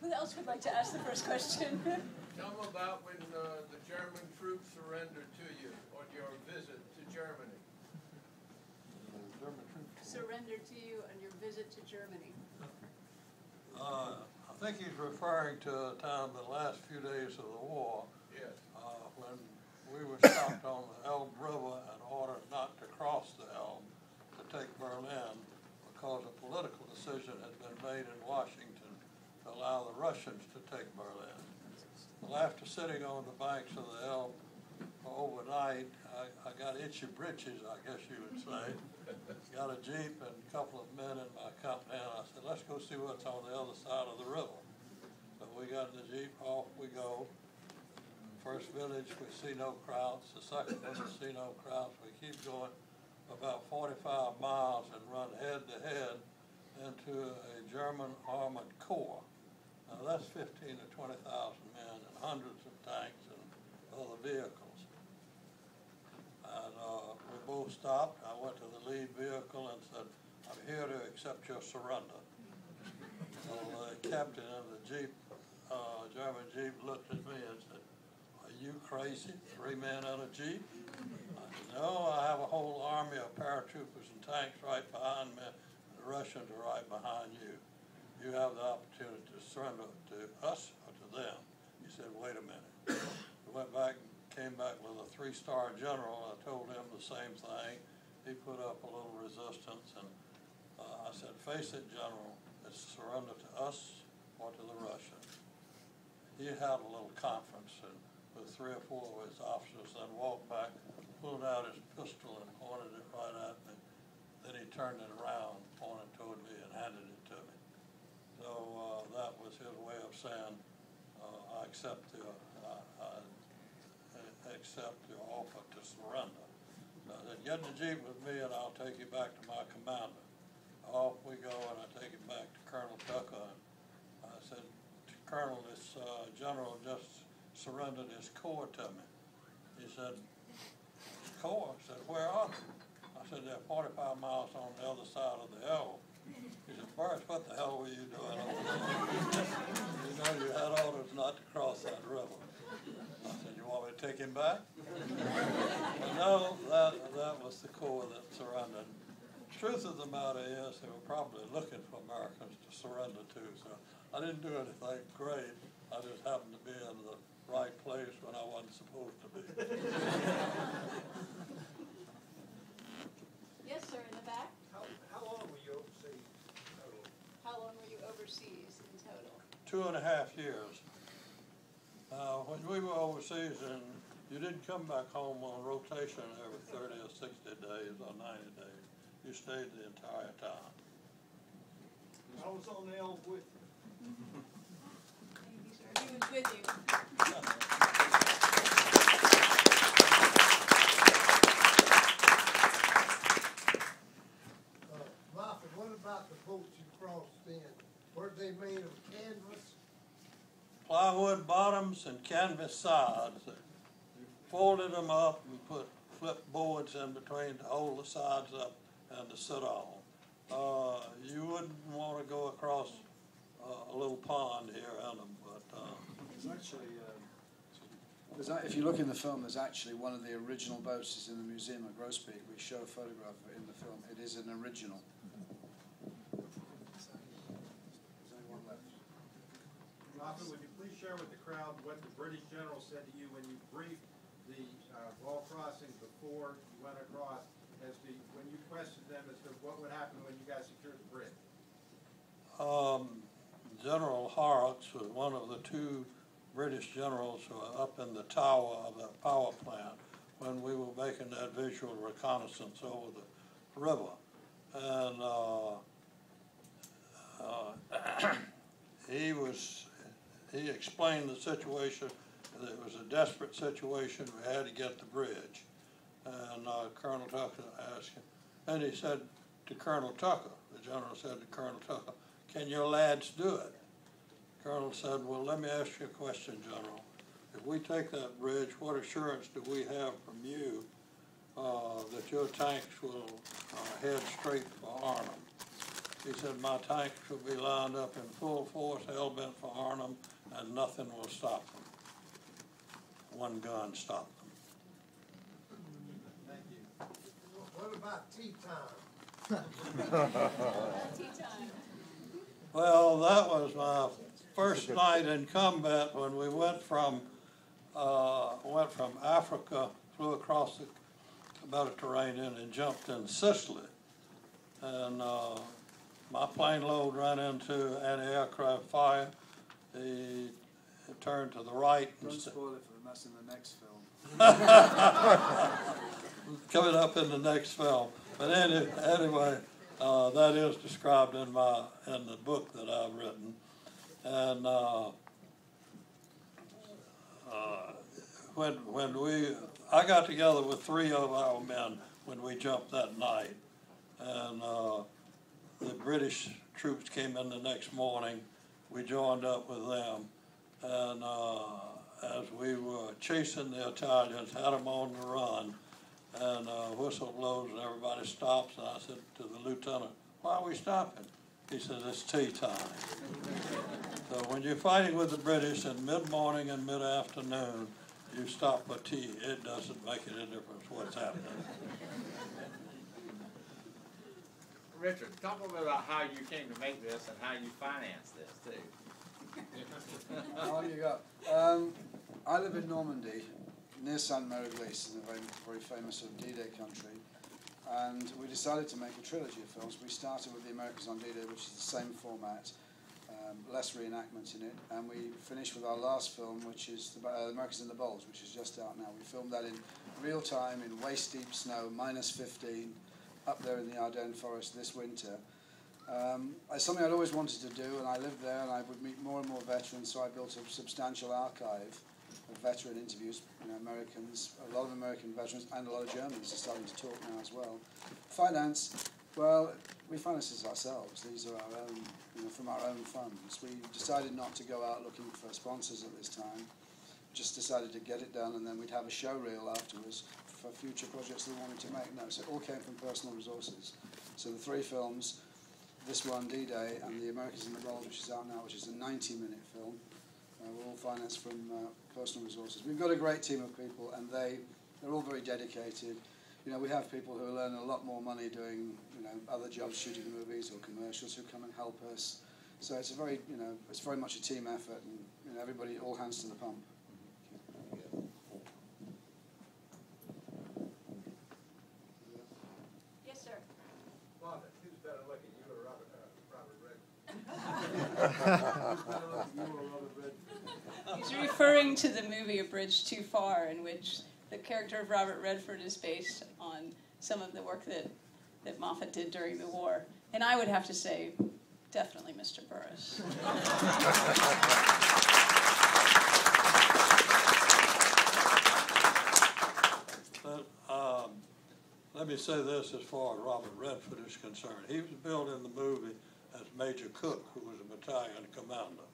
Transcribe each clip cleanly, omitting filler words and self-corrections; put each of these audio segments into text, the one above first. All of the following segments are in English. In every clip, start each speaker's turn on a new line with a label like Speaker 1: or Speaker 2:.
Speaker 1: Who else would like to ask the first question?
Speaker 2: Tell them about when the German troops surrendered to you on your visit to Germany.
Speaker 1: Surrendered to you on your visit to Germany.
Speaker 3: I think he's referring to a time, the last few days of the war.
Speaker 2: Yes.
Speaker 3: When we were stopped on the Elbe River and ordered not to cross the Elbe to take Berlin because a political decision had been made in Washington to allow the Russians to take Berlin. Well, after sitting on the banks of the Elbe overnight, I got itchy britches, I guess you would say. Got a Jeep and a couple of men in my company, and I said, let's go see what's on the other side of the river. So we got in the Jeep, off we go. First village, we see no crowds. The second one, we see no crowds. We keep going about 45 miles and run head to head into a German armored corps. Now that's 15 to 20,000 men and hundreds of tanks and other vehicles. And we both stopped. I went to the lead vehicle and said, I'm here to accept your surrender. So the captain of the Jeep, German Jeep, looked at me and said, are you crazy? 3 men in a Jeep? I said, no, I have a whole army of paratroopers and tanks right behind me, and the Russians are right behind you. You have the opportunity to surrender to us or to them. He said, wait a minute. We went back and came back with a 3-star general. I told him the same thing. He put up a little resistance, and I said, face it, General, it's surrender to us or to the Russians. He had a little conference and with 3 or 4 of his officers, then walked back, pulled out his pistol and pointed it right at me. Then he turned it around, pointed toward me, and handed it to me. So that was his way of saying, I accept the offer to surrender. I said, get in the Jeep with me and I'll take you back to my commander. Off we go, and I take him back to Colonel Tucker. And I said, Colonel, this general just surrendered his corps to me. He said, corps? I said, where are they? I said, they're 45 miles on the other side of the Elbe. He said, Burris, what the hell were you doing over there? You know, you had orders not to cross that river. I said, you want me to take him back? But no, that was the corps that surrendered. The truth of the matter is they were probably looking for Americans to surrender to, so I didn't do anything great. I just happened to be in the right place when I wasn't supposed to be.
Speaker 1: Yes, sir, in the back.
Speaker 4: How long were you overseas total?
Speaker 1: How long were you overseas in total?
Speaker 3: 2.5 years. When we were overseas, and you didn't come back home on rotation every 30 or 60 days or 90 days. You stayed the entire time.
Speaker 4: I was on the Elbe with you.
Speaker 1: Thank you, sir. He was with you.
Speaker 4: Martha, what about the boats you crossed in? Were they made of canvas?
Speaker 3: Plywood bottoms and canvas sides. You folded them up and put flip boards in between to hold the sides up and to sit on. You wouldn't want to go across a little pond here in them, but
Speaker 5: there's actually, if you look in the film, there's actually one of the original boats is in the museum at Grosbeek. We show a photograph of it in the film. It is an original. There's only one left.
Speaker 6: Martha, would you please share with the crowd what the British general said to you when you briefed the wall crossing before you went across, as to when you questioned them as to what would happen when you guys secured the bridge?
Speaker 3: General Horrocks was one of the 2 British generals who were up in the tower of the power plant when we were making that visual reconnaissance over the river. And he explained the situation, that it was a desperate situation, we had to get the bridge. And Colonel Tucker asked him, and he said to Colonel Tucker, the general said to Colonel Tucker, can your lads do it? Colonel said, well, let me ask you a question, General. If we take that bridge, what assurance do we have from you that your tanks will head straight for Arnhem? He said, my tanks will be lined up in full force, hell-bent for Arnhem, and nothing will stop them. One gun stopped them.
Speaker 6: Thank you.
Speaker 4: What about tea time?
Speaker 1: Tea time.
Speaker 3: Well, that was my first night in combat when we went from Africa, flew across the Mediterranean and jumped in Sicily. And my plane load ran into anti-aircraft fire. It turned to the right.
Speaker 5: Don't spoil it for them, that's in the next film.
Speaker 3: Coming up in the next film. But anyway, that is described in the book that I've written. And I got together with 3 of our men when we jumped that night, and the British troops came in the next morning. We joined up with them, and as we were chasing the Italians, had them on the run, and whistle blows and everybody stops, and I said to the lieutenant, "Why are we stopping?" He said, "It's tea time." So when you're fighting with the British in mid-morning and mid-afternoon, you stop for tea. It doesn't make any difference what's happening.
Speaker 7: Richard, talk a little bit about how you came to make this and how you financed this too.
Speaker 5: Oh, you got. I live in Normandy, near Saint-Mary-Glisse, in a very famous sort of D-Day country, and we decided to make a trilogy of films. We started with The Americans on D-Day, which is the same format, less reenactment in it, and we finished with our last film, which is The Americans in the Bulge, which is just out now. We filmed that in real time, in waist-deep snow, -15, up there in the Ardennes forest this winter. It's something I'd always wanted to do, and I lived there, and I would meet more and more veterans, so I built a substantial archive of veteran interviews, Americans, a lot of American veterans, and a lot of Germans are starting to talk now as well. Finance, well, we finance this ourselves. These are our own, from our own funds. We decided not to go out looking for sponsors at this time. Just decided to get it done, and then we'd have a show reel afterwards for future projects that we wanted to make. No, so it all came from personal resources. So the 3 films, this one, D-Day, and The Americans in the Bulge, which is out now, which is a 90-minute film, were all financed from personal resources. We've got a great team of people, and they're all very dedicated. We have people who earn a lot more money doing, other jobs, shooting movies or commercials, who come and help us. So it's a very, it's very much a team effort, and everybody, all hands to the pump.
Speaker 1: Yes, sir.
Speaker 2: Father, who's better looking, you or Robert Redford?
Speaker 1: He's referring to the movie A Bridge Too Far, in which the character of Robert Redford is based on some of the work that Moffat did during the war. And I would have to say, definitely Mr. Burris.
Speaker 3: Let me say this as far as Robert Redford is concerned. He was billed in the movie as Major Cook, who was a battalion commander.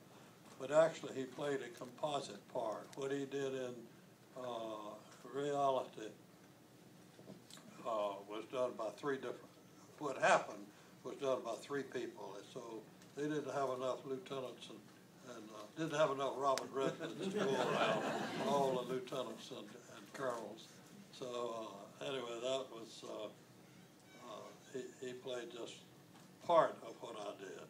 Speaker 3: But actually he played a composite part. What he did in reality was done by 3 different, what happened was done by 3 people. And so they didn't have enough lieutenants and didn't have enough Robert Redfords to go around all the lieutenants and colonels. So anyway, that was, he played just part of what I did.